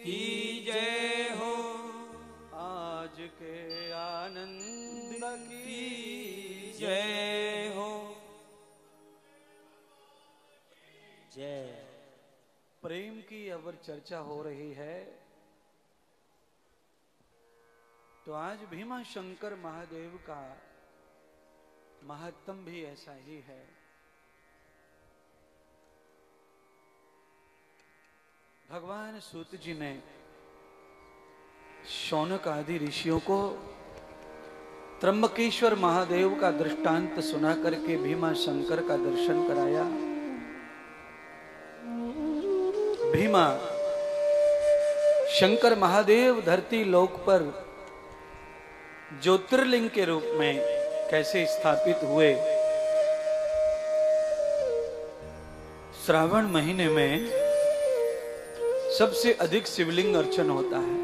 की जय हो, आज के आनंद की जय हो। जय। प्रेम की अगर चर्चा हो रही है तो आज भीमा शंकर महादेव का महत्तम भी ऐसा ही है। भगवान सूत जी ने शौनक आदि ऋषियों को त्र्यंबकेश्वर महादेव का दृष्टांत सुना करके भीमा शंकर का दर्शन कराया। भीमा शंकर महादेव धरती लोक पर ज्योतिर्लिंग के रूप में कैसे स्थापित हुए। श्रावण महीने में सबसे अधिक शिवलिंग अर्चन होता है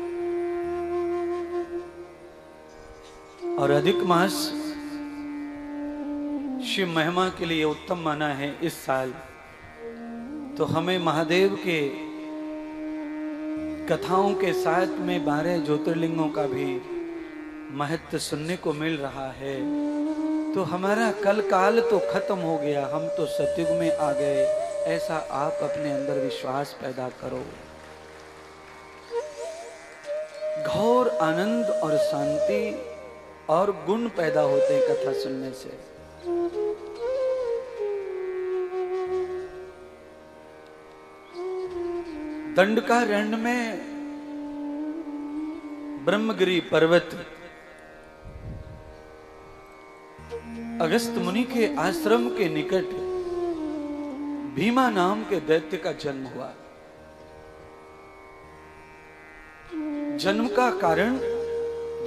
और अधिक मास शिव महिमा के लिए उत्तम माना है। इस साल तो हमें महादेव के कथाओं के साथ में 12 ज्योतिर्लिंगों का भी महत्व सुनने को मिल रहा है। तो हमारा कल काल तो खत्म हो गया, हम तो सतयुग में आ गए, ऐसा आप अपने अंदर विश्वास पैदा करो। घोर आनंद और शांति और गुण पैदा होते हैं कथा सुनने से। दंडकारण्य में ब्रह्मगिरी पर्वत अगस्त मुनि के आश्रम के निकट भीमा नाम के दैत्य का जन्म हुआ। जन्म का कारण,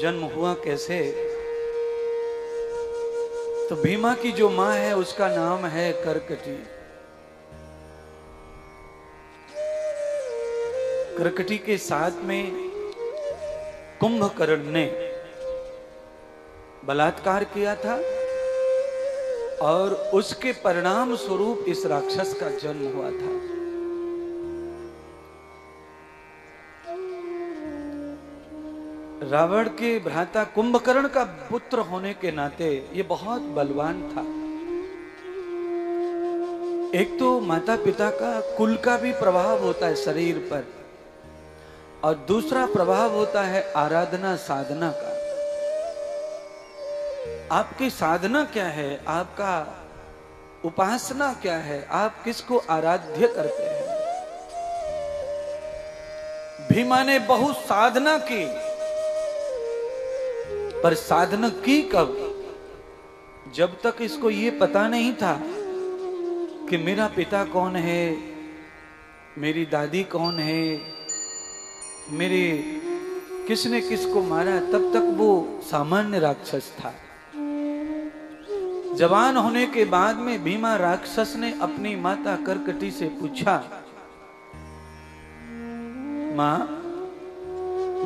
जन्म हुआ कैसे? तो भीमा की जो मां है उसका नाम है करकटी। करकटी के साथ में कुंभकर्ण ने बलात्कार किया था और उसके परिणाम स्वरूप इस राक्षस का जन्म हुआ था। रावण के भ्राता कुंभकर्ण का पुत्र होने के नाते ये बहुत बलवान था। एक तो माता पिता का कुल का भी प्रभाव होता है शरीर पर, और दूसरा प्रभाव होता है आराधना साधना का। आपकी साधना क्या है, आपका उपासना क्या है, आप किसको आराध्य करते हैं। भीमा ने बहुत साधना की, पर साधना की कब? जब तक इसको ये पता नहीं था कि मेरा पिता कौन है, मेरी दादी कौन है, मेरे किसने किसको मारा, तब तक वो सामान्य राक्षस था। जवान होने के बाद में भीमा राक्षस ने अपनी माता करकटी से पूछा, मां,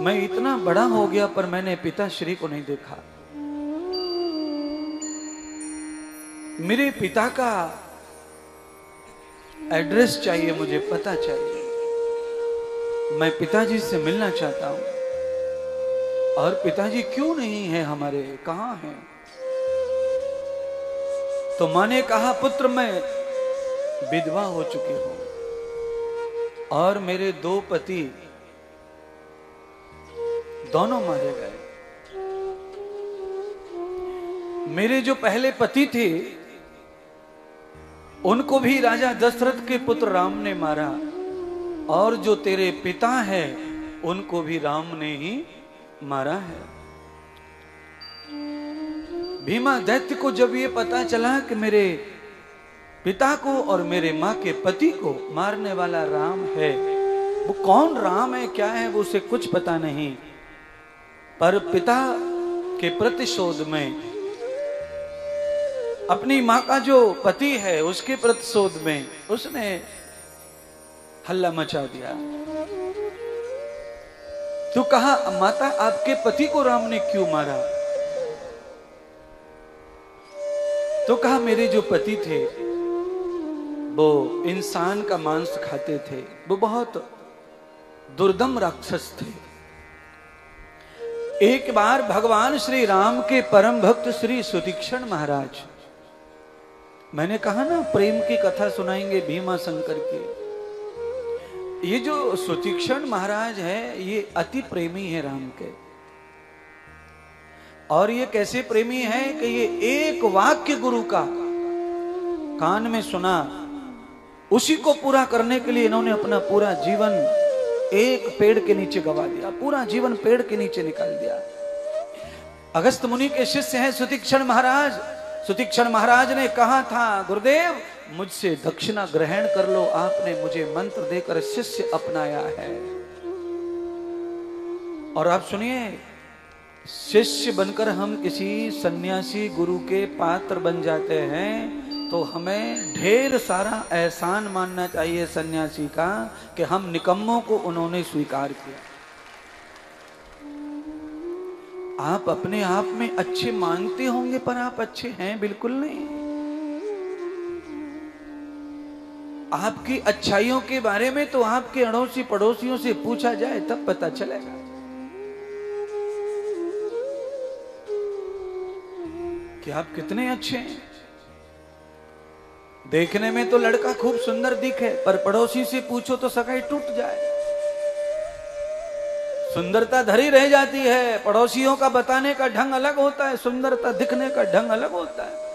मैं इतना बड़ा हो गया पर मैंने पिताश्री को नहीं देखा। मेरे पिता का एड्रेस चाहिए, मुझे पता चाहिए। मैं पिताजी से मिलना चाहता हूं। और पिताजी क्यों नहीं है हमारे, कहां हैं? तो मां ने कहा, पुत्र मैं विधवा हो चुकी हूं और मेरे 2 पति दोनों मारे गए। मेरे जो पहले पति थे उनको भी राजा दशरथ के पुत्र राम ने मारा, और जो तेरे पिता हैं उनको भी राम ने ही मारा है। भीमा दैत्य को जब ये पता चला कि मेरे पिता को और मेरे मां के पति को मारने वाला राम है, वो कौन राम है क्या है वो उसे कुछ पता नहीं, पर पिता के प्रतिशोध में, अपनी मां का जो पति है उसके प्रतिशोध में उसने हल्ला मचा दिया। तो कहा, माता आपके पति को राम ने क्यों मारा? तो कहा, मेरे जो पति थे वो इंसान का मांस खाते थे, वो बहुत दुर्दम राक्षस थे। एक बार भगवान श्री राम के परम भक्त श्री सुतीक्षण महाराज, मैंने कहा ना प्रेम की कथा सुनाएंगे भीमा शंकर की। ये जो सुतीक्षण महाराज है ये अति प्रेमी है राम के। और ये कैसे प्रेमी है कि ये एक वाक्य गुरु का कान में सुना, उसी को पूरा करने के लिए इन्होंने अपना पूरा जीवन एक पेड़ के नीचे गवा दिया, पूरा जीवन पेड़ के नीचे निकाल दिया। अगस्त मुनि के शिष्य हैं सुतीक्षण महाराज। सुतीक्षण महाराज ने कहा था, गुरुदेव मुझसे दक्षिणा ग्रहण कर लो, आपने मुझे मंत्र देकर शिष्य अपनाया है। और आप सुनिए, शिष्य बनकर हम किसी सन्यासी गुरु के पात्र बन जाते हैं तो हमें ढेर सारा एहसान मानना चाहिए सन्यासी का कि हम निकम्मों को उन्होंने स्वीकार किया। आप अपने आप में अच्छे मानते होंगे पर आप अच्छे हैं बिल्कुल नहीं। आपकी अच्छाइयों के बारे में तो आपके अड़ोसी पड़ोसियों से पूछा जाए तब पता चलेगा कि आप कितने अच्छे हैं। देखने में तो लड़का खूब सुंदर दिखे पर पड़ोसी से पूछो तो सगाई टूट जाए। सुंदरता धरी रह जाती है, पड़ोसियों का बताने का ढंग अलग होता है, सुंदरता दिखने का ढंग अलग होता है।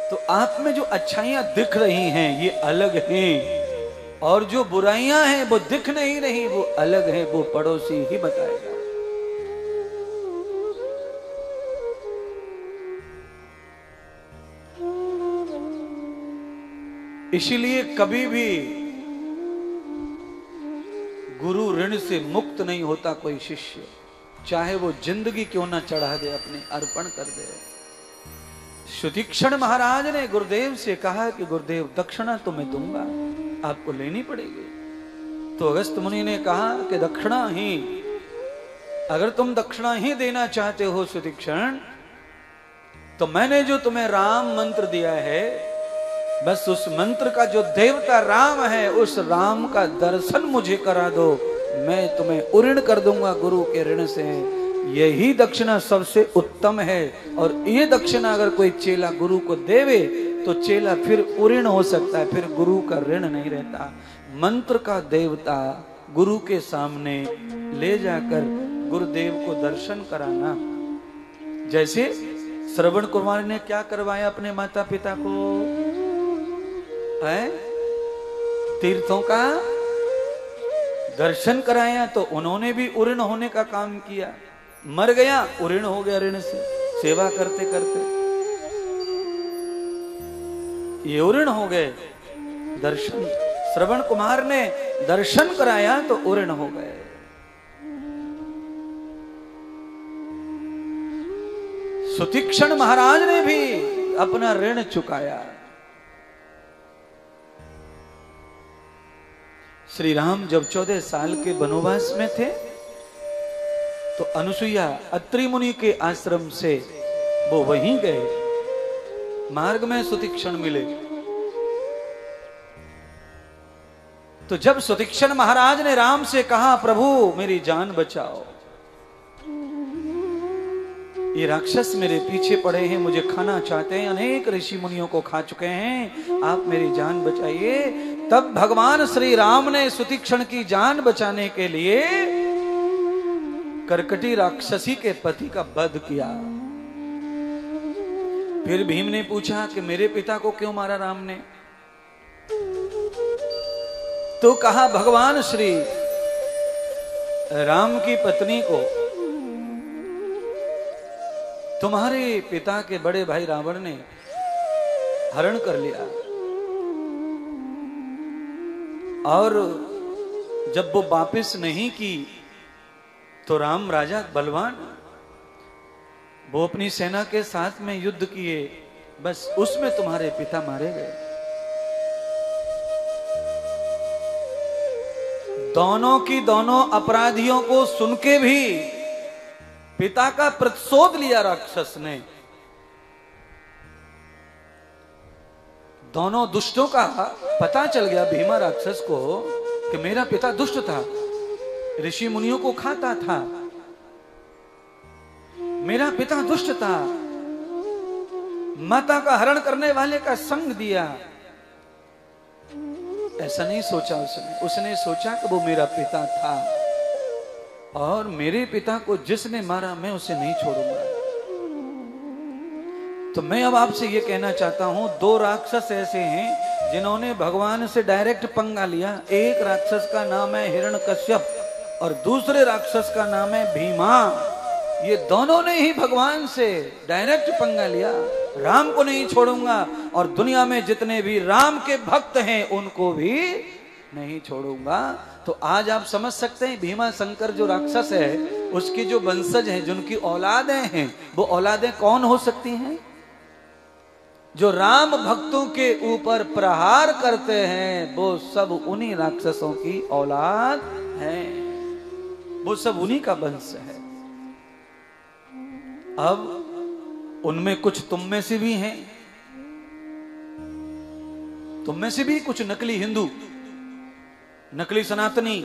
तो आप में जो अच्छाइयां दिख रही हैं ये अलग हैं, और जो बुराइयां हैं वो दिख नहीं रही वो अलग है, वो पड़ोसी ही बताएगा। इसीलिए कभी भी गुरु ऋण से मुक्त नहीं होता कोई शिष्य, चाहे वो जिंदगी क्यों ना चढ़ा दे, अपने अर्पण कर दे। सुतीक्षण महाराज ने गुरुदेव से कहा कि गुरुदेव दक्षिणा तो मैं दूंगा, आपको लेनी पड़ेगी। तो अगस्त मुनि ने कहा कि दक्षिणा ही, अगर तुम दक्षिणा ही देना चाहते हो सुतीक्षण, तो मैंने जो तुम्हें राम मंत्र दिया है, बस उस मंत्र का जो देवता राम है उस राम का दर्शन मुझे करा दो, मैं तुम्हें उऋण कर दूंगा गुरु के ऋण से। यही दक्षिणा सबसे उत्तम है। और ये दक्षिणा अगर कोई चेला गुरु को देवे तो चेला फिर उऋण हो सकता है, फिर गुरु का ऋण नहीं रहता। मंत्र का देवता गुरु के सामने ले जाकर गुरुदेव को दर्शन कराना। जैसे श्रवण कुमार ने क्या करवाया अपने माता पिता को, है तीर्थों का दर्शन कराया, तो उन्होंने भी उऋण होने का काम किया। मर गया, उऋण हो गया ऋण से, सेवा करते करते ये उऋण हो गए। दर्शन श्रवण कुमार ने दर्शन कराया तो उऋण हो गए। सुतीक्षण महाराज ने भी अपना ऋण चुकाया। श्री राम जब 14 साल के वनवास में थे तो अनुसुईया अत्रि मुनि के आश्रम से वो वहीं गए। मार्ग में सुतीक्षण मिले। तो जब सुतीक्षण महाराज ने राम से कहा, प्रभु मेरी जान बचाओ, ये राक्षस मेरे पीछे पड़े हैं, मुझे खाना चाहते हैं, अनेक ऋषि मुनियों को खा चुके हैं, आप मेरी जान बचाइए। तब भगवान श्री राम ने सुतीक्षण की जान बचाने के लिए करकटी राक्षसी के पति का वध किया। फिर भीम ने पूछा कि मेरे पिता को क्यों मारा राम ने? तो कहा, भगवान श्री राम की पत्नी को तुम्हारे पिता के बड़े भाई रावण ने हरण कर लिया, और जब वो वापस नहीं की तो राम राजा बलवान, वो अपनी सेना के साथ में युद्ध किए, बस उसमें तुम्हारे पिता मारे गए। दोनों की दोनों अपराधियों को सुन के भी पिता का प्रतिशोध लिया राक्षस ने। दोनों दुष्टों का पता चल गया भीमा राक्षस को कि मेरा पिता दुष्ट था, ऋषि मुनियों को खाता था। मेरा पिता दुष्ट था, माता का हरण करने वाले का संग दिया। ऐसा नहीं सोचा उसने सोचा कि वो मेरा पिता था और मेरे पिता को जिसने मारा मैं उसे नहीं छोड़ूंगा। तो मैं अब आपसे ये कहना चाहता हूं, दो राक्षस ऐसे हैं जिन्होंने भगवान से डायरेक्ट पंगा लिया। एक राक्षस का नाम है हिरण्यकश्यप और दूसरे राक्षस का नाम है भीमा। ये दोनों ने ही भगवान से डायरेक्ट पंगा लिया। राम को नहीं छोड़ूंगा और दुनिया में जितने भी राम के भक्त हैं उनको भी नहीं छोड़ूंगा। तो आज आप समझ सकते हैं भीमा शंकर जो राक्षस है उसकी जो वंशज हैं, जिनकी औलादें हैं, वो औलादें कौन हो सकती हैं? जो राम भक्तों के ऊपर प्रहार करते हैं वो सब उन्हीं राक्षसों की औलाद है, वो सब उन्हीं का वंश है। अब उनमें कुछ तुम में से भी हैं, तुम में से भी कुछ नकली हिंदू, नकली सनातनी,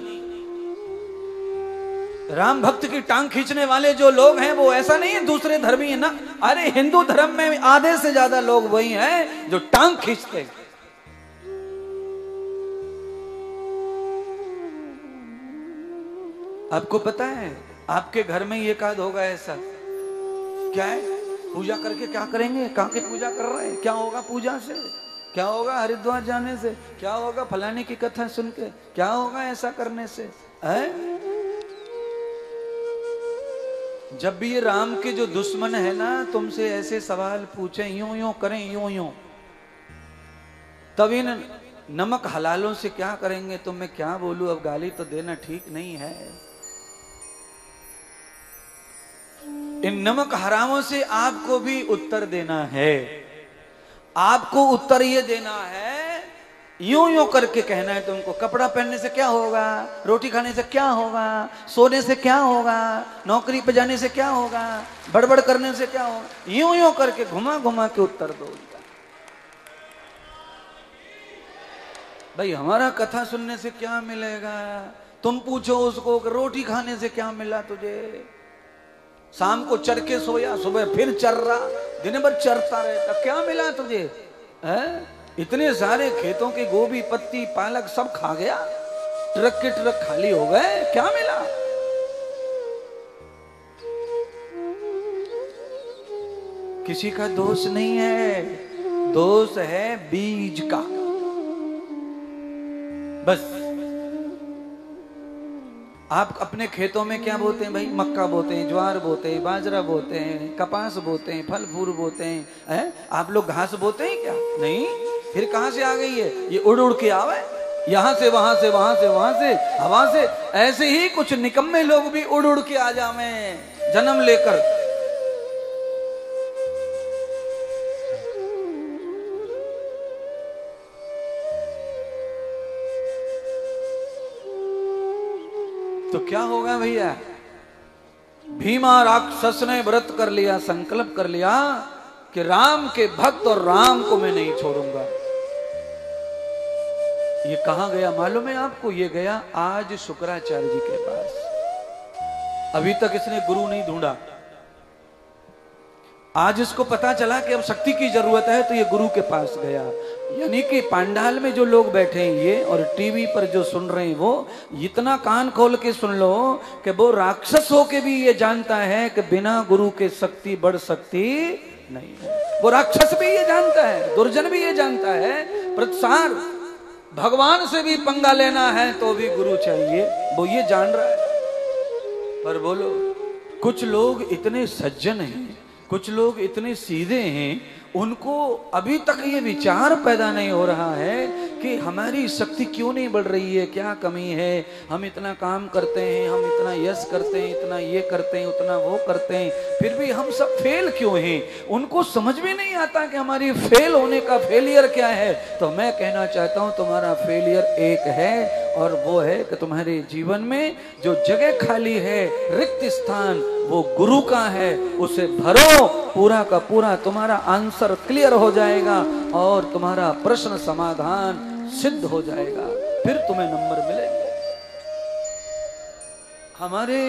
राम भक्त की टांग खींचने वाले जो लोग हैं वो ऐसा नहीं है दूसरे धर्मी है ना। अरे हिंदू धर्म में आधे से ज्यादा लोग वही हैं जो टांग खींचते। आपको पता है आपके घर में ये काद होगा ऐसा क्या है? पूजा करके क्या करेंगे? कहां की पूजा कर रहे हैं? क्या होगा पूजा से? क्या होगा हरिद्वार जाने से? क्या होगा फलाने की कथा सुन के? क्या होगा ऐसा करने से? है? जब भी ये राम के जो दुश्मन है ना तुमसे ऐसे सवाल पूछे, यूं यूं करें, यूं यूं, तब इन नमक हलालों से क्या करेंगे? तो मैं क्या बोलूं, अब गाली तो देना ठीक नहीं है। इन नमक हरामों से आपको भी उत्तर देना है। आपको उत्तर ये देना है, यूं यूं करके कहना है तुमको। कपड़ा पहनने से क्या होगा? रोटी खाने से क्या होगा? सोने से क्या होगा? नौकरी पे जाने से क्या होगा? बड़बड़ करने से क्या होगा? यूं यूं करके घुमा घुमा के उत्तर दो। भाई हमारा कथा सुनने से क्या मिलेगा? तुम पूछो उसको कि रोटी खाने से क्या मिला तुझे? शाम को चढ़ के सोया, सुबह फिर चर रहा, दिन भर चरता रहता, क्या मिला तुझे? है? इतने सारे खेतों के गोभी, पत्ती, पालक सब खा गया, ट्रक के ट्रक खाली हो गए, क्या मिला? किसी का दोष नहीं है, दोष है बीज का। बस आप अपने खेतों में क्या बोते हैं भाई? मक्का बोते हैं, ज्वार बोते हैं, बाजरा बोते हैं, कपास बोते हैं, फल फूल बोते हैं। आप लोग घास बोते हैं क्या? नहीं। फिर कहां से आ गई है? ये उड़ उड़ के आवे, यहां से वहां से, वहां से वहां से, हवा से। ऐसे ही कुछ निकम्मे लोग भी उड़ उड़ के आ जावे जन्म लेकर। तो क्या होगा भैया? भीमा राक्षस ने व्रत कर लिया, संकल्प कर लिया कि राम के भक्त और राम को मैं नहीं छोड़ूंगा। ये कहां गया मालूम है आपको? ये गया आज शुक्राचार्य जी के पास। अभी तक इसने गुरु नहीं ढूंढा। आज इसको पता चला कि अब शक्ति की जरूरत है तो ये गुरु के पास गया। यानी कि पांडाल में जो लोग बैठे हैं ये और टीवी पर जो सुन रहे हैं वो, इतना कान खोल के सुन लो कि वो राक्षस होके भी ये जानता है कि बिना गुरु के शक्ति बढ़ सकती नहीं है। वो राक्षस भी ये जानता है, दुर्जन भी ये जानता है। प्रसार भगवान से भी पंगा लेना है तो भी गुरु चाहिए, वो ये जान रहा है। पर बोलो, कुछ लोग इतने सज्जन हैं, कुछ लोग इतने सीधे हैं, उनको अभी तक ये विचार पैदा नहीं हो रहा है कि हमारी शक्ति क्यों नहीं बढ़ रही है, क्या कमी है। हम इतना काम करते हैं, हम इतना यश करते हैं, इतना ये करते हैं, उतना वो करते हैं, फिर भी हम सब फेल क्यों हैं। उनको समझ में नहीं आता कि हमारी फेल होने का फेलियर क्या है। तो मैं कहना चाहता हूं तुम्हारा फेलियर एक है और वो है कि तुम्हारे जीवन में जो जगह खाली है, रिक्त स्थान, वो गुरु का है। उसे भरो, पूरा का पूरा तुम्हारा आंसर क्लियर हो जाएगा और तुम्हारा प्रश्न समाधान सिद्ध हो जाएगा। फिर तुम्हें नंबर मिलेंगे। हमारे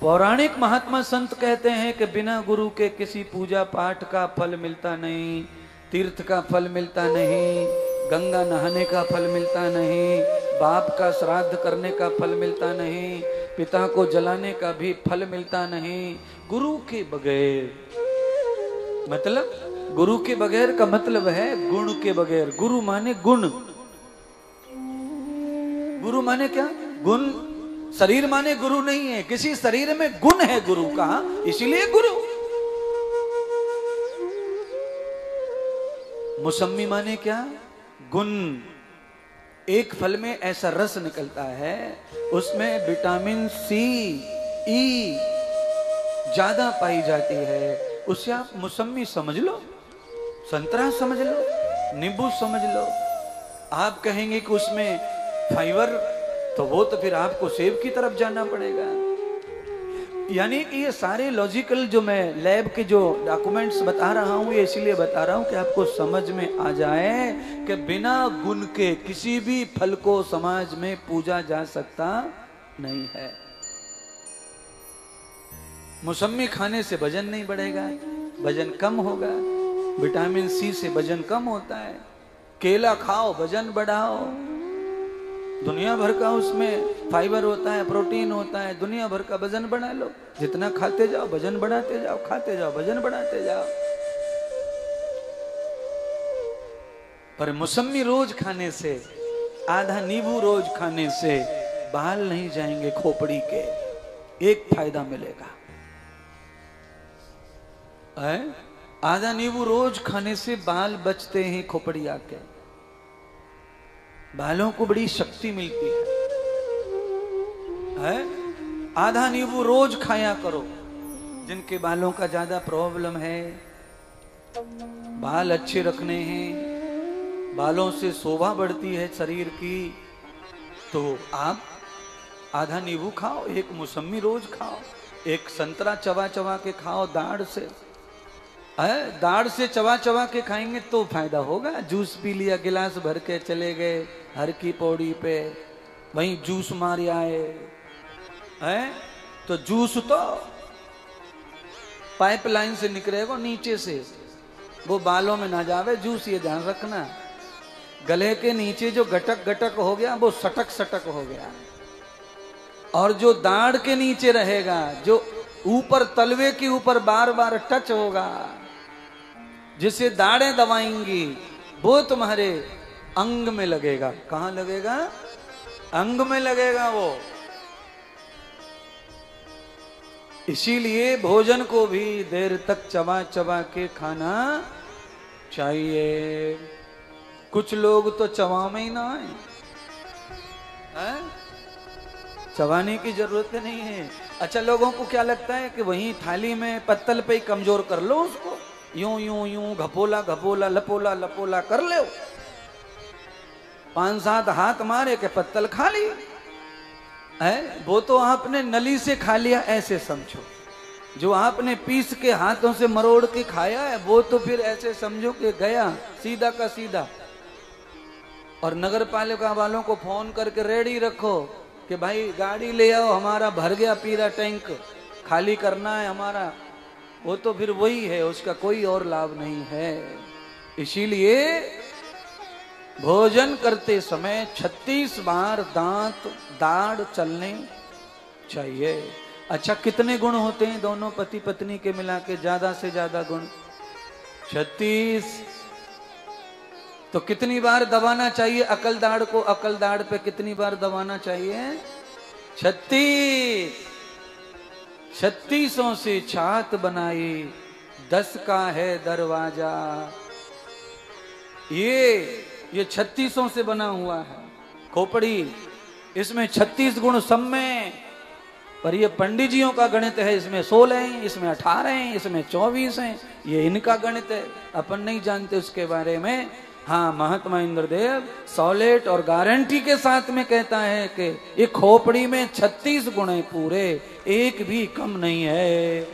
पौराणिक महात्मा संत कहते हैं कि बिना गुरु के किसी पूजा पाठ का फल मिलता नहीं, तीर्थ का फल मिलता नहीं, गंगा नहाने का फल मिलता नहीं, बाप का श्राद्ध करने का फल मिलता नहीं, पिता को जलाने का भी फल मिलता नहीं, गुरु के बगैर। मतलब गुरु के बगैर का मतलब है गुण के बगैर। गुरु माने गुण, गुरु माने क्या? गुण। शरीर माने गुरु नहीं है, किसी शरीर में गुण है गुरु का, इसलिए गुरु। मौसमी माने क्या? गुण। एक फल में ऐसा रस निकलता है, उसमें विटामिन सी, ई ज्यादा पाई जाती है, उसे आप मौसमी समझ लो, संतरा समझ लो, नींबू समझ लो। आप कहेंगे कि उसमें फाइबर, तो वो तो फिर आपको सेब की तरफ जाना पड़ेगा। यानी कि ये सारे लॉजिकल जो मैं लैब के जो डॉक्यूमेंट्स बता रहा हूं, ये इसलिए बता रहा हूं कि आपको समझ में आ जाए कि बिना गुण के किसी भी फल को समाज में पूजा जा सकता नहीं है। मौसमी खाने से वजन नहीं बढ़ेगा, वजन कम होगा। विटामिन सी से वजन कम होता है। केला खाओ, वजन बढ़ाओ। दुनिया भर का उसमें फाइबर होता है, प्रोटीन होता है, दुनिया भर का वजन बढ़ा लो। जितना खाते जाओ वजन बढ़ाते जाओ, खाते जाओ वजन बढ़ाते जाओ। पर मौसमी रोज खाने से, आधा नींबू रोज खाने से बाल नहीं जाएंगे खोपड़ी के। एक फायदा मिलेगा, आधा नींबू रोज खाने से बाल बचते हैं खोपड़िया के। बालों को बड़ी शक्ति मिलती है? आधा नींबू रोज खाया करो। जिनके बालों का ज्यादा प्रॉब्लम है, बाल अच्छे रखने हैं, बालों से शोभा बढ़ती है शरीर की, तो आप आधा नींबू खाओ, एक मौसमी रोज खाओ, एक संतरा चबा चबा के खाओ दाढ़ से। दाढ़ से चबा चबा के खाएंगे तो फायदा होगा। जूस पी लिया, गिलास भर के चले गए हर की पौड़ी पे, वहीं जूस मार आए, तो जूस तो पाइपलाइन से निकलेगा नीचे से, वो बालों में ना जावे जूस। ये ध्यान रखना, गले के नीचे जो गटक गटक हो गया वो सटक सटक हो गया, और जो दाढ़ के नीचे रहेगा, जो ऊपर तलवे के ऊपर बार बार टच होगा, जिसे दाढ़ें दबाएंगी, वो तुम्हारे अंग में लगेगा। कहां लगेगा? अंग में लगेगा वो। इसीलिए भोजन को भी देर तक चबा चबा के खाना चाहिए। कुछ लोग तो चबा में ही ना आए, चबाने की जरूरत नहीं है। अच्छा, लोगों को क्या लगता है कि वहीं थाली में पत्तल पे ही कमजोर कर लो उसको, यूं यूं यूं घपोला घपोला लपोला लपोला कर लो, 5-7 हाथ मारे के पत्तल खा ली है। वो तो आपने नली से खा लिया ऐसे समझो। जो आपने पीस के हाथों से मरोड़ के खाया है, वो तो फिर ऐसे समझो कि गया सीधा का सीधा। और नगर पालिका वालों को फोन करके रेडी रखो कि भाई गाड़ी ले आओ, हमारा भर गया पूरा टैंक, खाली करना है हमारा। वो तो फिर वही है, उसका कोई और लाभ नहीं है। इसीलिए भोजन करते समय 36 बार दांत दाढ़ चलने चाहिए। अच्छा, कितने गुण होते हैं दोनों पति पत्नी के मिला के? ज्यादा से ज्यादा गुण 36। तो कितनी बार दबाना चाहिए अकल दाढ़ को? अकल दाढ़ पे कितनी बार दबाना चाहिए? 36। 36 से छात बनाई, 10 का है दरवाजा। ये 36 से बना हुआ है खोपड़ी। इसमें 36 गुण सब में, पर ये पंडित जियों का गणित है। इसमें 16 हैं, इसमें 18 हैं, इसमें 24 हैं। ये इनका गणित है, अपन नहीं जानते उसके बारे में। हाँ, महात्मा इंद्रदेव सॉलिड और गारंटी के साथ में कहता है कि ये खोपड़ी में 36 गुण है पूरे, एक भी कम नहीं है।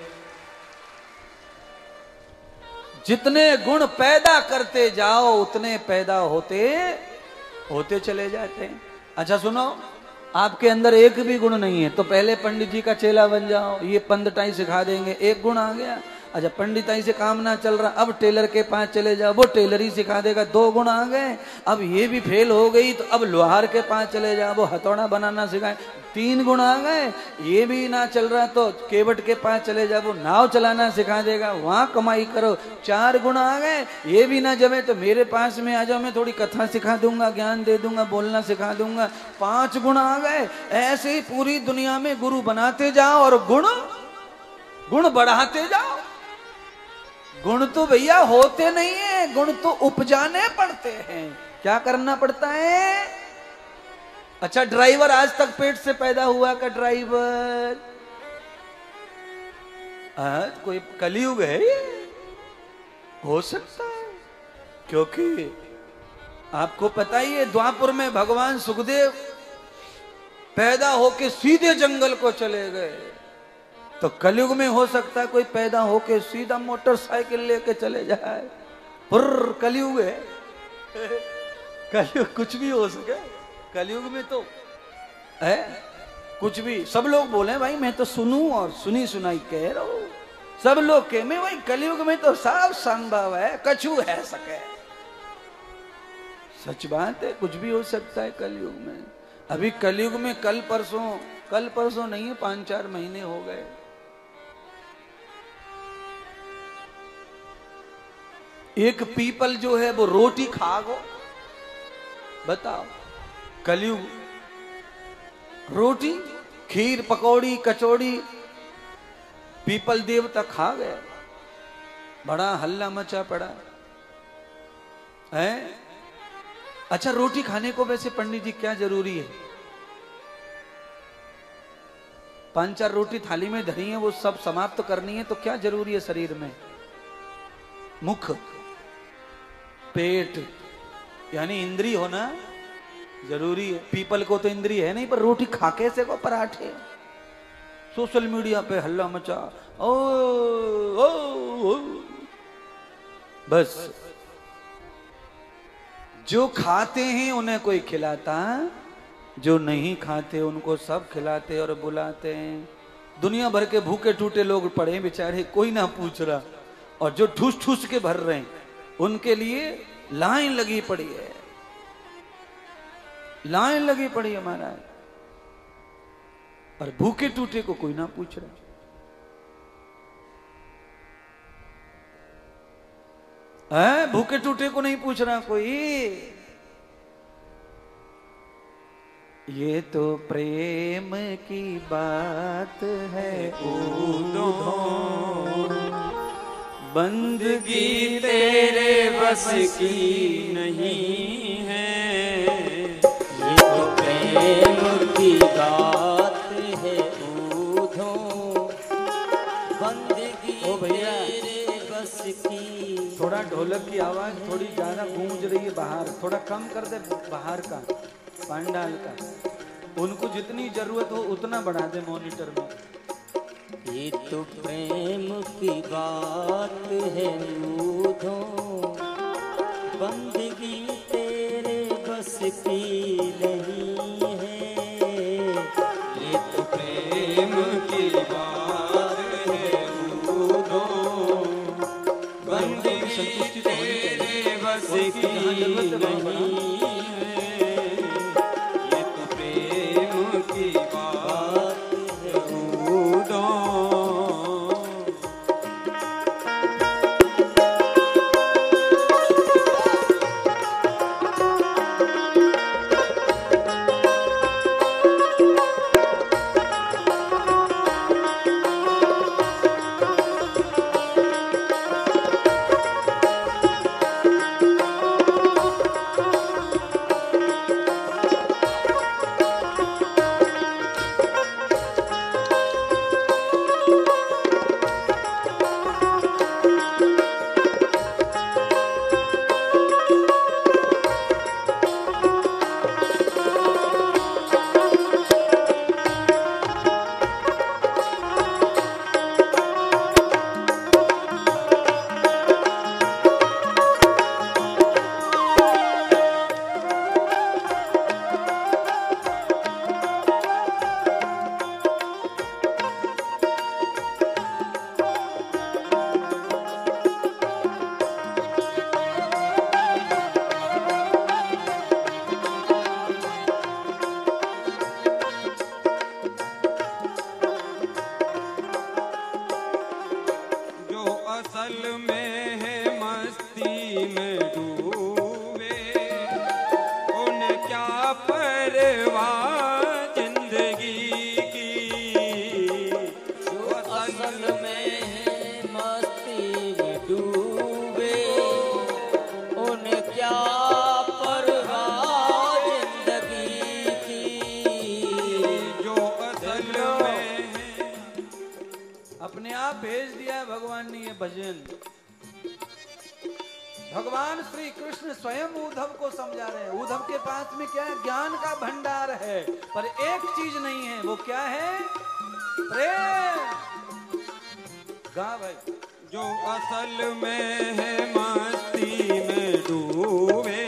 जितने गुण पैदा करते जाओ उतने पैदा होते होते चले जाते हैं। अच्छा सुनो, आपके अंदर एक भी गुण नहीं है तो पहले पंडित जी का चेला बन जाओ, ये पंडिताई सिखा देंगे, एक गुण आ गया। अच्छा पंडिताई से काम ना चल रहा, अब टेलर के पास चले जाओ, वो टेलर ही सिखा देगा, 2 गुण आ गए। अब ये भी फेल हो गई तो अब लोहार के पास चले जाओ, वो हथौड़ा बनाना सिखाए, 3 गुण आ गए। ये भी ना चल रहा तो केवट के पास चले जाओ, वो नाव चलाना सिखा देगा, वहां कमाई करो, 4 गुण आ गए। ये भी ना जमे तो मेरे पास में आ जाओ, मैं थोड़ी कथा सिखा दूंगा, ज्ञान दे दूंगा, बोलना सिखा दूंगा, 5 गुण आ गए। ऐसे ही पूरी दुनिया में गुरु बनाते जाओ और गुण बढ़ाते जाओ। गुण तो भैया होते नहीं है, गुण तो उपजाने पड़ते हैं। क्या करना पड़ता है? अच्छा ड्राइवर आज तक पेट से पैदा हुआ का ड्राइवर? आज कोई कलयुग है ये? हो सकता है, क्योंकि आपको पता ही है द्वापर में भगवान सुखदेव पैदा होके सीधे जंगल को चले गए, तो कलयुग में हो सकता है कोई पैदा होके सीधा मोटरसाइकिल लेके चले जाए। पुर्र कलयुग है, कलयुग कुछ भी हो सके। कलयुग में तो है कुछ भी। सब लोग बोले भाई मैं तो सुनूं और सुनी सुनाई कह रहा हूं, सब लोग कहे मैं भाई कलयुग में तो सब संभव है, कछु है सके। सच बात है, कुछ भी हो सकता है कलयुग में। अभी कलयुग में कल परसों नहीं है, 5-4 महीने हो गए, एक पीपल जो है वो रोटी खा गो। बताओ कलयुग, रोटी खीर पकौड़ी कचौड़ी पीपल देवता खा गया, बड़ा हल्ला मचा पड़ा है। अच्छा रोटी खाने को वैसे पंडित जी क्या जरूरी है? 5-4 रोटी थाली में धरी है, वो सब समाप्त करनी है, तो क्या जरूरी है शरीर में? मुख पेट यानी इंद्रिय होना जरूरी है। पीपल को तो इंद्रिय है नहीं, पर रोटी खा कैसे को पराठे। सोशल मीडिया पे हल्ला मचा, ओ, ओ, ओ। बस जो खाते हैं उन्हें कोई खिलाता, जो नहीं खाते उनको सब खिलाते और बुलाते हैं। दुनिया भर के भूखे टूटे लोग पड़े बेचारे, कोई ना पूछ रहा, और जो ठूस ठूस के भर रहे हैं उनके लिए लाइन लगी पड़ी है, लाइन लगी पड़ी है महाराज, और भूखे टूटे को कोई ना पूछ रहा। है भूखे टूटे को नहीं पूछ रहा कोई। ये तो प्रेम की बात है ऊधो, बंदगी तेरे बस की नहीं है। ये तो प्रेम की बात है ऊधो, बंदगी तेरे बस की। थोड़ा ढोलक की आवाज थोड़ी ज्यादा गूंज रही है बाहर, थोड़ा कम कर दे बाहर का पंडाल का, उनको जितनी जरूरत हो उतना बढ़ा दे मॉनिटर में। ये तो प्रेम की बात है ऊधो, बंदगी तेरे बस की नहीं है। ये तो प्रेम की बात है ऊधो, बंदगी संतुष्टि तो होनी चाहिए, तेरे बस की नहीं है। ये तो प्रेम की बात है ऊधो। परवाह जिंदगी की, जो असल में है मस्ती में डूबे, उन्हें क्या परवाह जिंदगी की। जो असल में है। अपने आप भेज दिया है भगवान ने ये भजन। भगवान श्री कृष्ण स्वयं उद्धव को समझा रहे हैं। उद्धव के पास में क्या है? ज्ञान का भंडार है, पर एक चीज नहीं है। वो क्या है? प्रेम। गा भाई। जो असल में है मस्ती में डूबे,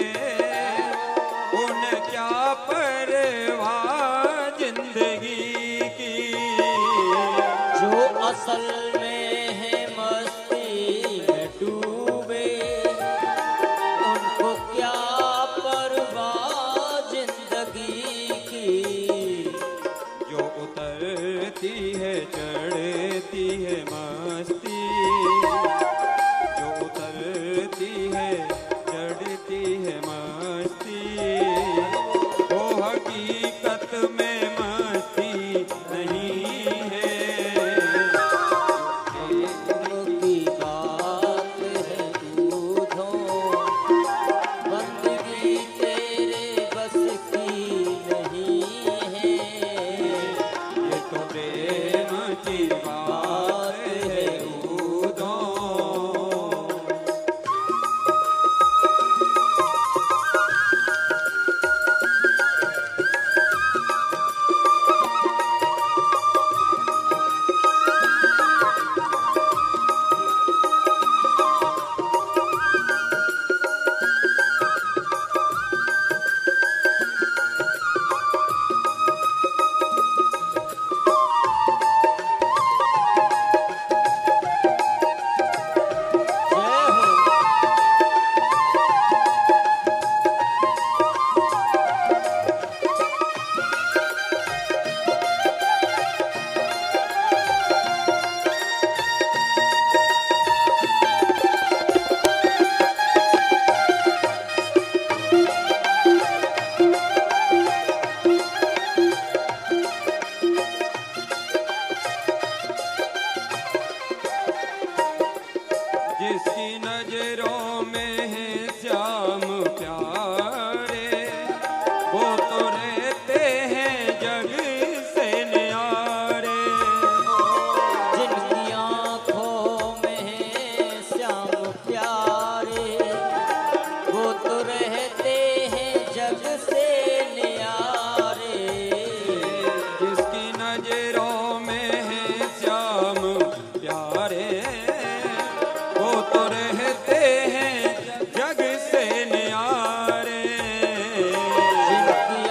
उन्हें क्या परवाह जिंदगी की। जो असल में है मस्ती में डूबे, उनको क्या परवाह जिंदगी की। जो उतरती है चढ़ती है मस्ती, जो उतरती है चढ़ती है मस्ती, वो हकीकत में मस्ती नहीं है। प्रेम की बात है दूधो, बंदगी तेरे बस की नहीं है। ये तो प्रेम की बात है दूधो। जय हो। जिसकी नजरों में है श्याम प्यारे, वो तो रहते हैं जग से न्यारे। जिनकी आँखों में है श्याम प्यारे, वो तो रहते हैं जग से न्यारे। जिसकी नजरों में है श्याम प्यारे, वो तो रहते हैं जग से न्यारे। जिनकी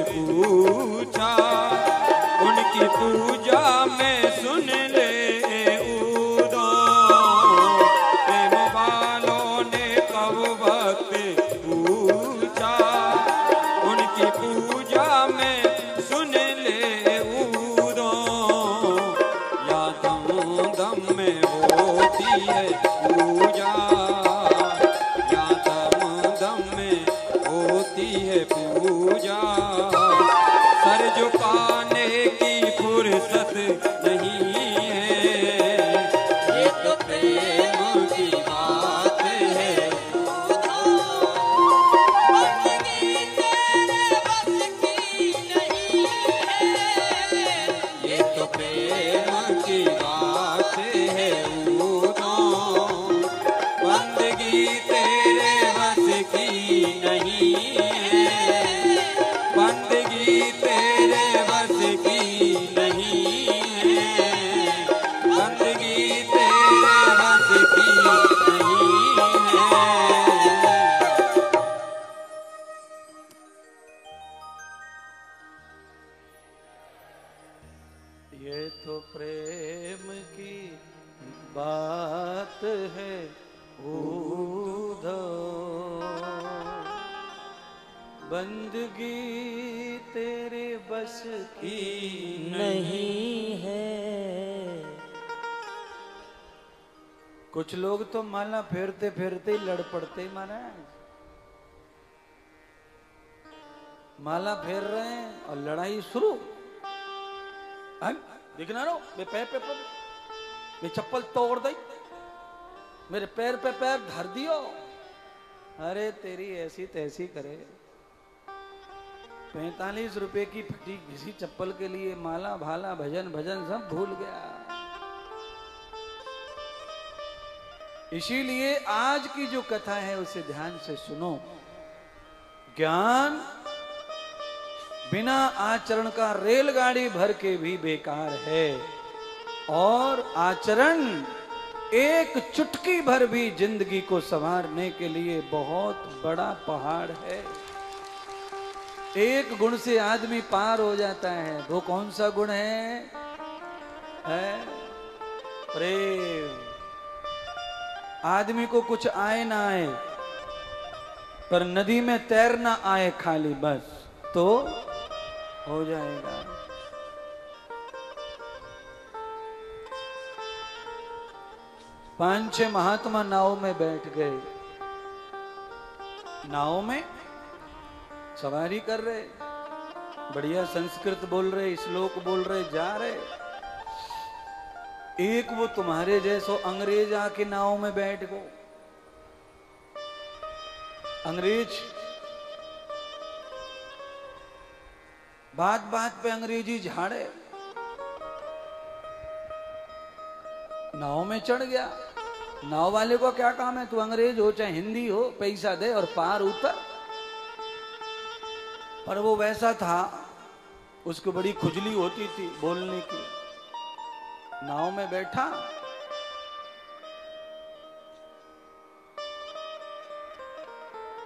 पूछा, उनकी पूजा में सुन ले उदो, प्रेम वालों ने कब वक्त पूछा, उनकी पूजा में सुन ले उदो, या दम दम में होती है पूजा, या दम दम में होती है पूजा, सर झुकाने की फुर्सत नहीं है, ये तो प्रेम की बात है, बंदगी तेरे बस की नहीं है, ये तो प्रेम की बात है उदो, बंदगी तेरे बस की नहीं है, बंदगी तेरे बस की नहीं है, बंदगी तेरे बस की नहीं है। ये तो प्रेम की बात है उधो, बंदगी तेरे बस की नहीं है। कुछ लोग तो माला फेरते फेरते ही लड़ पड़ते महाराज, माला फेर रहे हैं और लड़ाई शुरू। दिखना रो मैं पैर पे मैं चप्पल तोड़ दी, मेरे पैर पे पैर धर दियो, अरे तेरी ऐसी तैसी करे। 45 रुपए की फटी घिसी चप्पल के लिए माला भाला भजन भजन सब भूल गया। इसीलिए आज की जो कथा है उसे ध्यान से सुनो। ज्ञान बिना आचरण का रेलगाड़ी भर के भी बेकार है, और आचरण एक चुटकी भर भी जिंदगी को संवारने के लिए बहुत बड़ा पहाड़ है। एक गुण से आदमी पार हो जाता है। वो कौन सा गुण है? प्रेम। आदमी को कुछ आए ना आए, पर नदी में तैरना आए खाली बस, तो हो जाएगा। 5-6 महात्मा नाव में बैठ गए, नाव में सवारी कर रहे, बढ़िया संस्कृत बोल रहे, श्लोक बोल रहे, जा रहे। एक वो तुम्हारे जैसो अंग्रेज आके नाव में बैठ गो। अंग्रेज बात बात पे अंग्रेजी झाड़े, नाव में चढ़ गया। नाव वाले को क्या काम है? तू अंग्रेज हो चाहे हिंदी हो, पैसा दे और पार उतर। पर वो वैसा था, उसको बड़ी खुजली होती थी बोलने की। नाव में बैठा,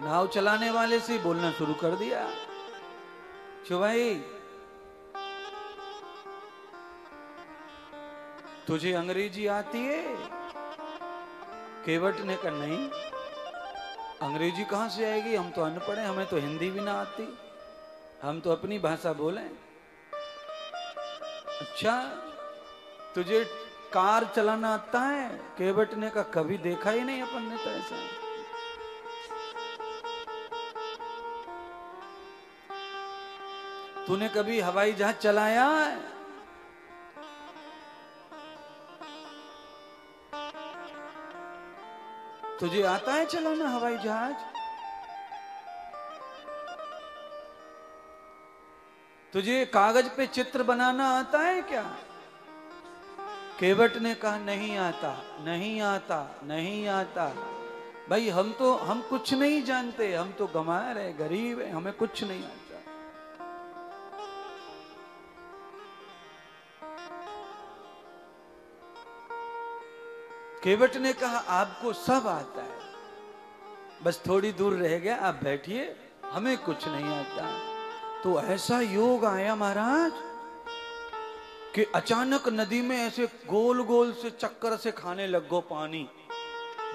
नाव चलाने वाले से बोलना शुरू कर दिया। क्यों भाई, तुझे अंग्रेजी आती है? केवट ने कहा नहीं, अंग्रेजी कहां से आएगी, हम तो अनपढ़ हैं, हमें तो हिंदी भी ना आती, हम तो अपनी भाषा बोलें। अच्छा, तुझे कार चलाना आता है? केवट ने कहा कभी देखा ही नहीं अपन ने तो ऐसा। तूने कभी हवाई जहाज चलाया है? तुझे आता है चलाना हवाई जहाज? तुझे कागज पे चित्र बनाना आता है क्या? केवट ने कहा नहीं आता, नहीं आता, नहीं आता। भाई हम कुछ नहीं जानते, हम तो गंवार है, गरीब है, हमें कुछ नहीं आता। केवट ने कहा आपको सब आता है, बस थोड़ी दूर रह गया, आप बैठिए, हमें कुछ नहीं आता। तो ऐसा योग आया महाराज कि अचानक नदी में ऐसे गोल गोल से चक्कर से खाने लग गो पानी,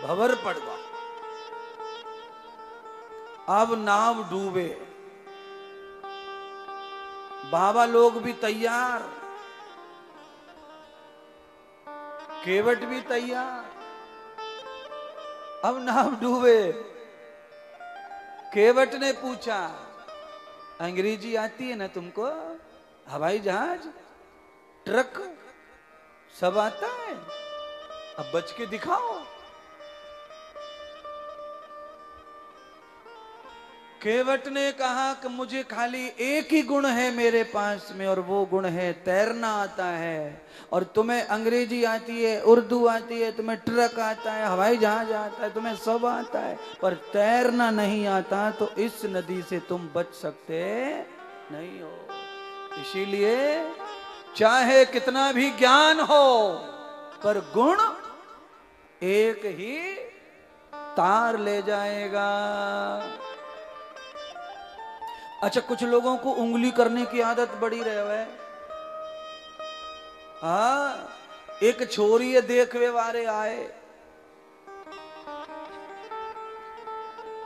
भंवर पड़ गया। अब नाव डूबे, बाबा लोग भी तैयार, केवट भी तैयार। अब नाव डूबे, केवट ने पूछा, अंग्रेजी आती है ना तुमको? हवाई जहाज, ट्रक सब आता है, अब बच के दिखाओ। केवट ने कहा कि मुझे खाली एक ही गुण है मेरे पास में, और वो गुण है तैरना आता है। और तुम्हें अंग्रेजी आती है, उर्दू आती है, तुम्हें ट्रक आता है, हवाई जहाज आता है, तुम्हें सब आता है, पर तैरना नहीं आता, तो इस नदी से तुम बच सकते नहीं हो। इसीलिए चाहे कितना भी ज्ञान हो, पर गुण एक ही तार ले जाएगा। अच्छा, कुछ लोगों को उंगली करने की आदत बड़ी रहे है। हाँ, एक छोरी है देखवे वारे आए,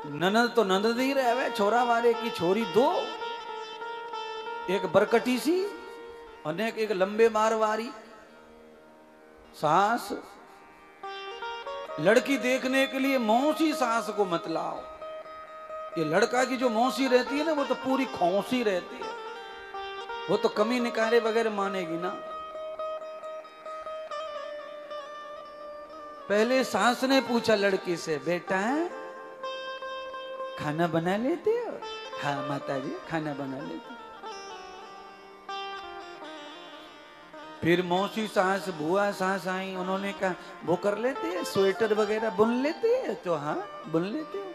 ननद तो ननद ही रहे, छोरा वारे की छोरी दो, एक बरकटी सी और एक लंबे मारवारी सास। लड़की देखने के लिए मौसी सास को मत लाओ। ये लड़का की जो मौसी रहती है ना, वो तो पूरी खौसी रहती है, वो तो कमी निकारे वगैरह मानेगी ना। पहले सास ने पूछा लड़की से, बेटा खाना बना लेते हो? हाँ माता जी, खाना बना लेते। फिर मौसी सास, बुआ सास आई, उन्होंने कहा वो कर लेते हैं, स्वेटर वगैरह बुन लेते हैं? तो हाँ बुन लेते हो।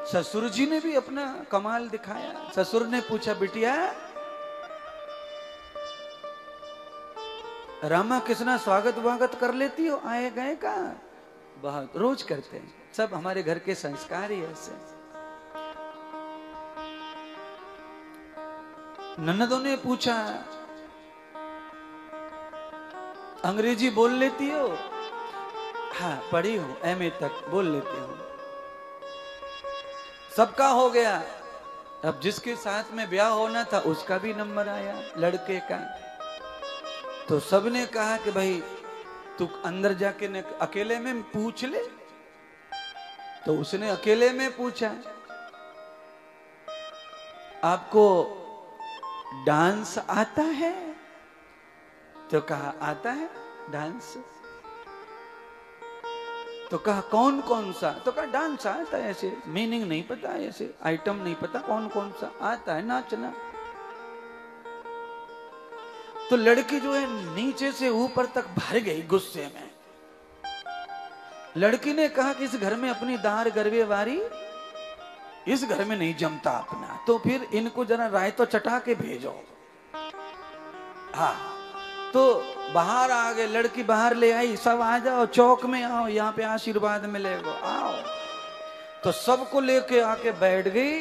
ससुर जी ने भी अपना कमाल दिखाया। ससुर ने पूछा, बिटिया रामा कृष्णा स्वागत वागत कर लेती हो आए गए का? बहुत, रोज करते हैं, सब हमारे घर के संस्कार ही ऐसे। ननदों ने पूछा, अंग्रेजी बोल लेती हो? हाँ पढ़ी हूं, एमए तक बोल लेती हूं। सबका हो गया। अब जिसके साथ में ब्याह होना था उसका भी नंबर आया, लड़के का। तो सबने कहा कि भाई तू अंदर जाके अकेले में पूछ ले। तो उसने अकेले में पूछा, आपको डांस आता है? तो कहा आता है डांस। तो कहा कौन कौन सा? तो कहा डांस आता है, ऐसे मीनिंग नहीं पता, ऐसे आइटम नहीं पता, कौन कौन सा आता है नाचना। तो लड़की जो है नीचे से ऊपर तक भर गई गुस्से में। लड़की ने कहा कि इस घर में अपनी दार गरवे वारी, इस घर में नहीं जमता अपना, तो फिर इनको जरा राय तो चटा के भेजो। हाँ, तो बाहर आ गए, लड़की बाहर ले आई, सब आ जाओ, चौक में आओ, यहाँ पे आशीर्वाद मिलेगा, आओ। तो सबको लेके आके बैठ गई।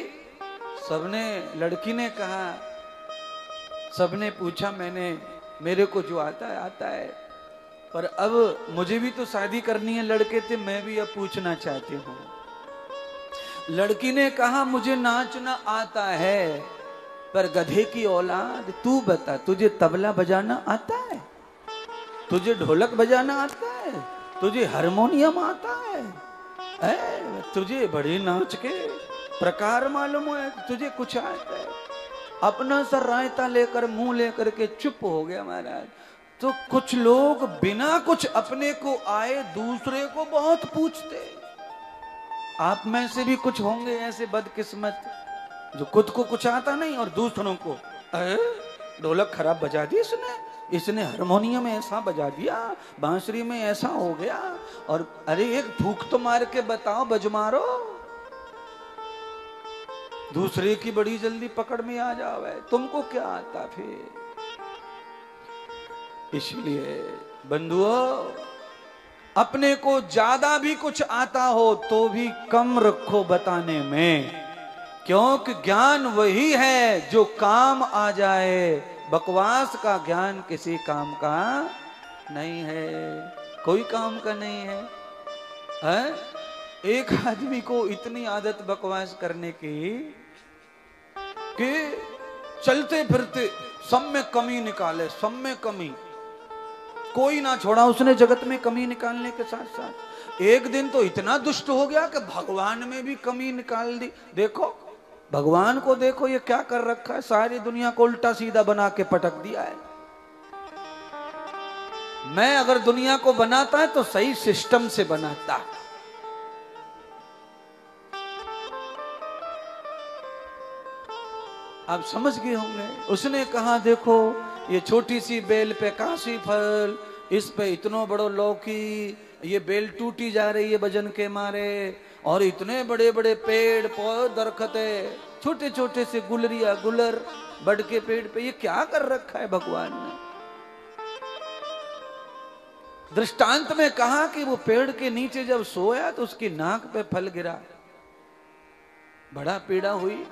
सबने, लड़की ने कहा, सबने पूछा, मेरे को जो आता है, पर अब मुझे भी तो शादी करनी है, लड़के थे, मैं भी अब पूछना चाहती हूँ। लड़की ने कहा मुझे नाचना आता है, पर गधे की औलाद, तू बता तुझे तबला बजाना आता है? तुझे ढोलक बजाना आता है? तुझे हारमोनियम आता है? तुझे बड़े नाच के प्रकार मालूम है? तुझे कुछ आता है? अपना सर रायता लेकर मुंह लेकर के चुप हो गया महाराज। तो कुछ लोग बिना कुछ अपने को आए दूसरे को बहुत पूछते। आप में से भी कुछ होंगे ऐसे बदकिस्मत जो खुद को कुछ आता नहीं और दूसरों को, ढोलक खराब बजा दी इसने हारमोनियम में ऐसा बजा दिया, बांसुरी में ऐसा हो गया, और अरे एक फूक तो मार के बताओ, बज मारो। दूसरे की बड़ी जल्दी पकड़ में आ जावे, तुमको क्या आता फिर? इसलिए बंधुओं, अपने को ज्यादा भी कुछ आता हो तो भी कम रखो बताने में, क्योंकि ज्ञान वही है जो काम आ जाए। बकवास का ज्ञान किसी काम का नहीं है, कोई काम का नहीं है? एक आदमी को इतनी आदत बकवास करने की कि चलते फिरते सब में कमी निकाले, सब में कमी, कोई ना छोड़ा उसने जगत में कमी निकालने के साथ साथ। एक दिन तो इतना दुष्ट हो गया कि भगवान में भी कमी निकाल दी। देखो भगवान को, देखो ये क्या कर रखा है, सारी दुनिया को उल्टा सीधा बना के पटक दिया है। मैं अगर दुनिया को बनाता है तो सही सिस्टम से बनाता। आप समझ गए होंगे। उसने कहा देखो ये छोटी सी बेल पे काशी फल, इस पे इतनो बड़ो लौकी, ये बेल टूटी जा रही है वजन के मारे, और इतने बड़े बड़े पेड़ पौधे दरखते, छोटे छोटे से गुलरिया गुलर बड़ के पेड़ पे, ये क्या कर रखा है भगवान ने। दृष्टांत में कहा कि वो पेड़ के नीचे जब सोया तो उसकी नाक पे फल गिरा, बड़ा पीड़ा हुई।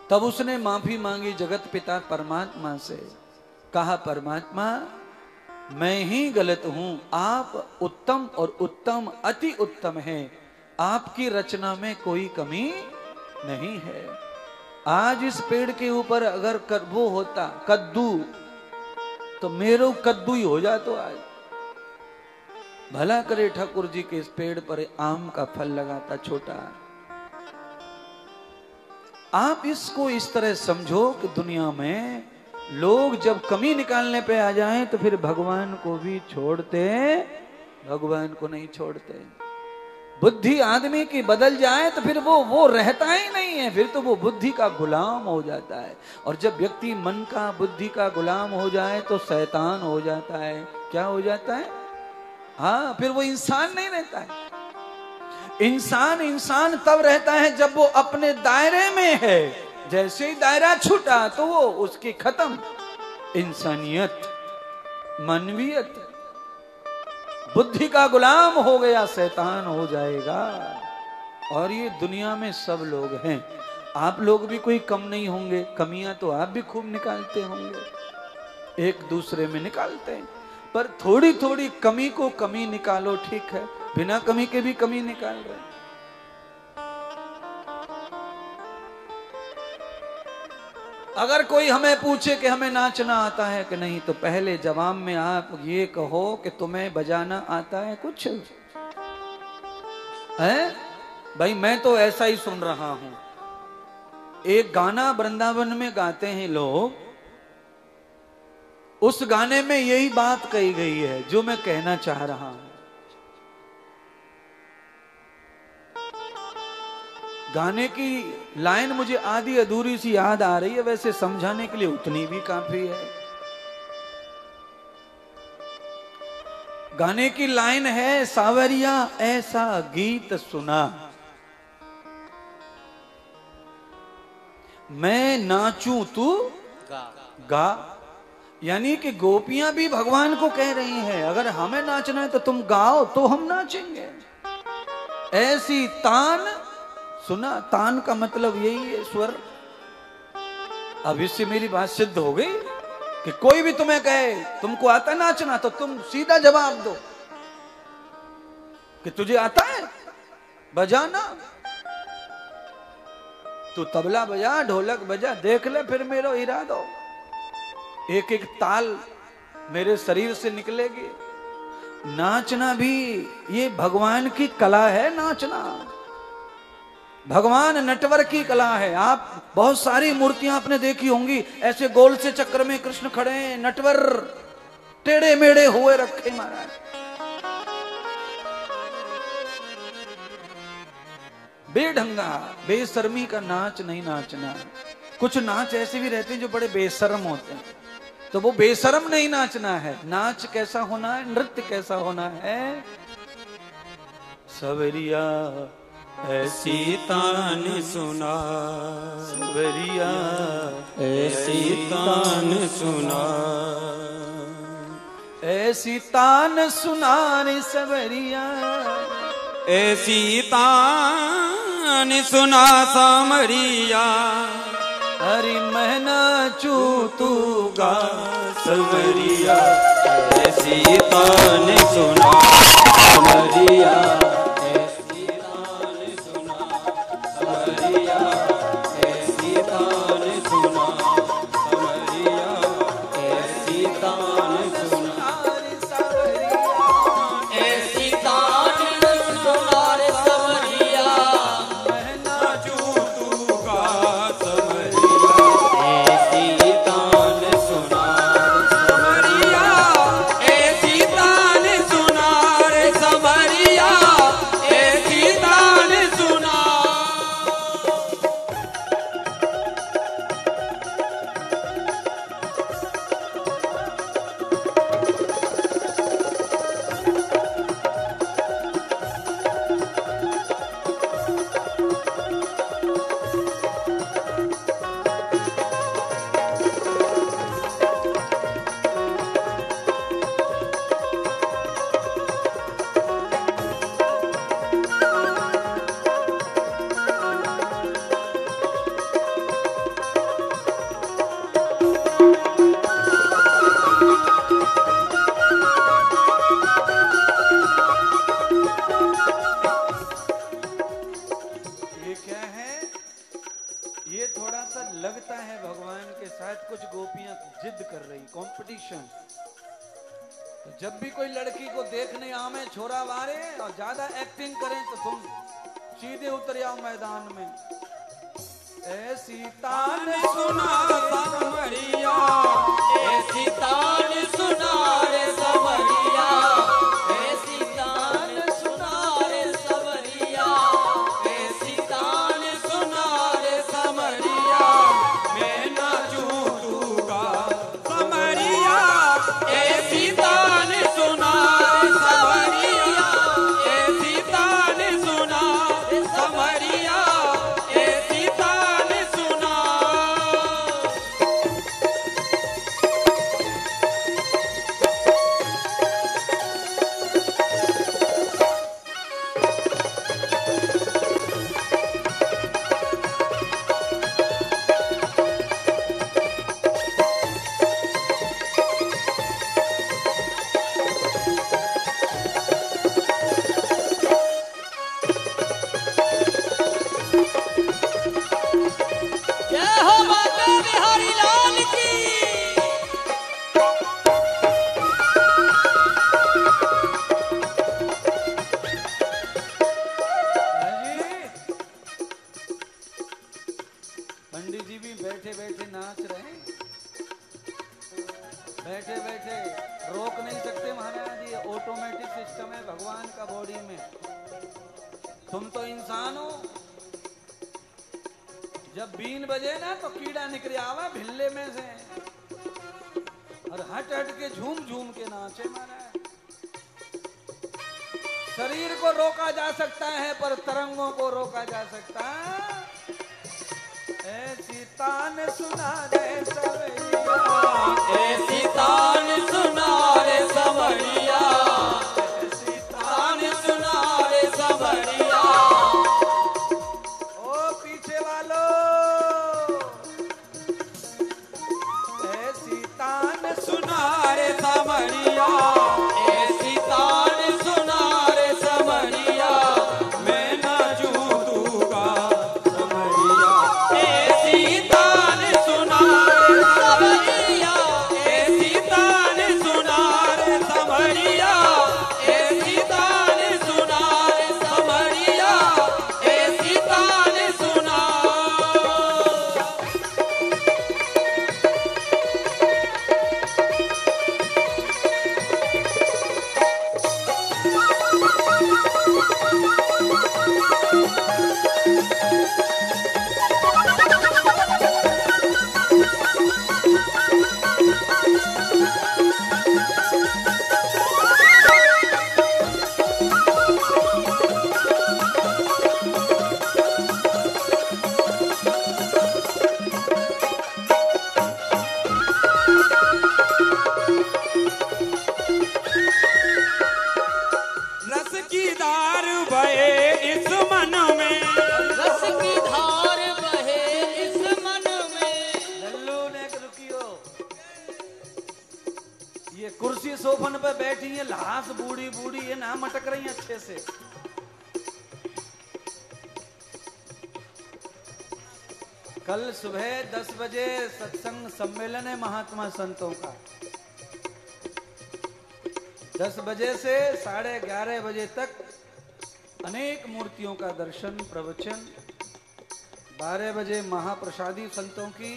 तब उसने माफी मांगी जगत पिता परमात्मा से, कहा परमात्मा मैं ही गलत हूं, आप उत्तम और उत्तम अति उत्तम हैं, आपकी रचना में कोई कमी नहीं है। आज इस पेड़ के ऊपर अगर वो होता कद्दू तो मेरो कद्दू ही हो जाता। तो आज भला करे ठाकुर जी के इस पेड़ पर आम का फल लगाता छोटा। आप इसको इस तरह समझो कि दुनिया में लोग जब कमी निकालने पे आ जाएं तो फिर भगवान को भी छोड़ते, भगवान को नहीं छोड़ते। बुद्धि आदमी की बदल जाए तो फिर वो रहता ही नहीं है, फिर तो वो बुद्धि का गुलाम हो जाता है। और जब व्यक्ति मन का बुद्धि का गुलाम हो जाए तो शैतान हो जाता है। क्या हो जाता है? हाँ, फिर वो इंसान नहीं रहता है। इंसान तब रहता है जब वो अपने दायरे में है। जैसे ही दायरा छूटा तो वो उसकी खत्म इंसानियत, मानवीयत। बुद्धि का गुलाम हो गया, शैतान हो जाएगा। और ये दुनिया में सब लोग हैं, आप लोग भी कोई कम नहीं होंगे। कमियां तो आप भी खूब निकालते होंगे, एक दूसरे में निकालते हैं, पर थोड़ी थोड़ी कमी को कमी निकालो, ठीक है। बिना कमी के भी कमी निकाल रहे हैं। अगर कोई हमें पूछे कि हमें नाचना आता है कि नहीं, तो पहले जवाब में आप ये कहो कि तुम्हें बजाना आता है कुछ है? भाई मैं तो ऐसा ही सुन रहा हूं। एक गाना वृंदावन में गाते हैं लोग, उस गाने में यही बात कही गई है जो मैं कहना चाह रहा हूं। गाने की लाइन मुझे आधी अधूरी सी याद आ रही है, वैसे समझाने के लिए उतनी भी काफी है। गाने की लाइन है, सावरिया ऐसा गीत सुना, मैं नाचूं तू गा। यानी कि गोपियां भी भगवान को कह रही हैं, अगर हमें नाचना है तो तुम गाओ तो हम नाचेंगे। ऐसी तान सुना, तान का मतलब यही है स्वर। अब इससे मेरी बात सिद्ध हो गई कि कोई भी तुम्हें कहे तुमको आता नाचना, तो तुम सीधा जवाब दो कि तुझे आता है बजाना। तू तबला बजा, ढोलक बजा, देख ले फिर मेरा इरादा, एक एक ताल मेरे शरीर से निकलेगी। नाचना भी ये भगवान की कला है। नाचना भगवान नटवर की कला है। आप बहुत सारी मूर्तियां आपने देखी होंगी, ऐसे गोल से चक्र में कृष्ण खड़े हैं, नटवर टेढ़े मेढ़े हुए रखे महाराज। बेढंगा बेशर्मी का नाच नहीं नाचना। कुछ नाच ऐसे भी रहते हैं जो बड़े बेशर्म होते हैं, तो वो बेशर्म नहीं नाचना है। नाच कैसा होना है, नृत्य कैसा होना है? सवरिया ऐसी तान सुना, सवरिया ऐसी तान सुना, ऐसी तान सुनार सवरिया, ऐसी तान सुना सामरिया, हरि महना चू तू गा समरिया, ऐसी तान सुना समरिया, ऐसी तान सुना समरिया, ऐसी तान सुना समरिया, ऐसी तान सुना, ऐसी तान सुनार सवरिया, महना चू तू गा समरिया, ऐसी तान सुना समरिया, ऐसी तान सुना रे समरिया, ऐसी तान सुना। ये क्या है? ये थोड़ा सा लगता है भगवान के साथ कुछ गोपियां जिद कर रही, कंपटीशन। तो जब भी कोई लड़की को देखने आवे छोरा वारे और ज्यादा एक्टिंग करें तो तुम सीधे उतर आओ मैदान में। ऐसी तान सुना सामरिया, ऐसी तान सुनार सवरिया, ऐसी तान सुनार सवरिया, ऐसी तान सुनार समरिया, मैं नाचूं तू गा समरिया, ऐसी तान सुनार समरिया, ऐसी तान सुनार समरिया, ऐसी तान सुना। जय हो माता बिहारी लाल की। पंडित जी भी बैठे बैठे नाच रहे हैं, बैठे बैठे रोक नहीं सकते महाराज। ये ऑटोमेटिक सिस्टम है भगवान का बॉडी में। तुम तो इंसान हो, जब बीन बजे ना तो कीड़ा निकले आवा भिल्ले में से, और हट हट के झूम झूम के नाचे महाराज। शरीर को रोका जा सकता है पर तरंगों को रोका जा सकता। ऐसी तान सुना रे सवरिया, ऐसी तान सुनार समरिया, ऐसी तान सुनार समरिया, ओ पीछे वालों, ऐसी तान सुनार समरिया, ऐसी तान सुनार समरिया, मैं नाचूं तू गा समरिया, ऐसी तान सुनार समरिया, ऐसी तान सुनार बैठी है लाश बूढ़ी बूढ़ी ये ना मटक रही है अच्छे से। कल सुबह 10 बजे सत्संग सम्मेलन है महात्मा संतों का। 10 बजे से 11:30 बजे तक अनेक मूर्तियों का दर्शन प्रवचन। 12 बजे महाप्रसादी संतों की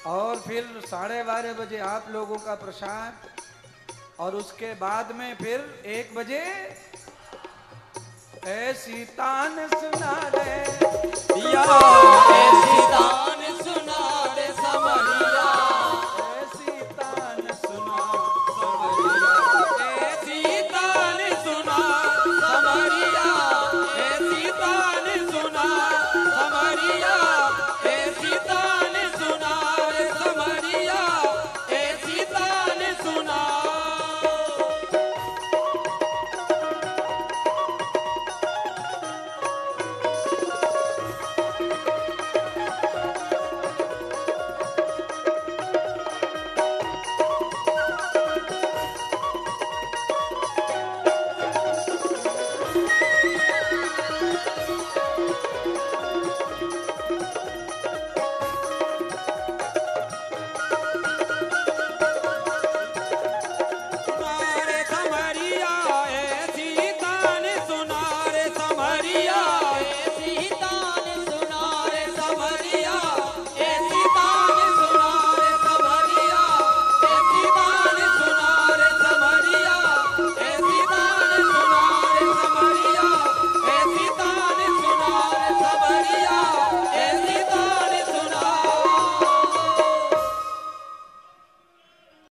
और फिर 12:30 बजे आप लोगों का प्रसाद और उसके बाद में फिर 1 बजे ऐसी तान सुना रे ऐसी तान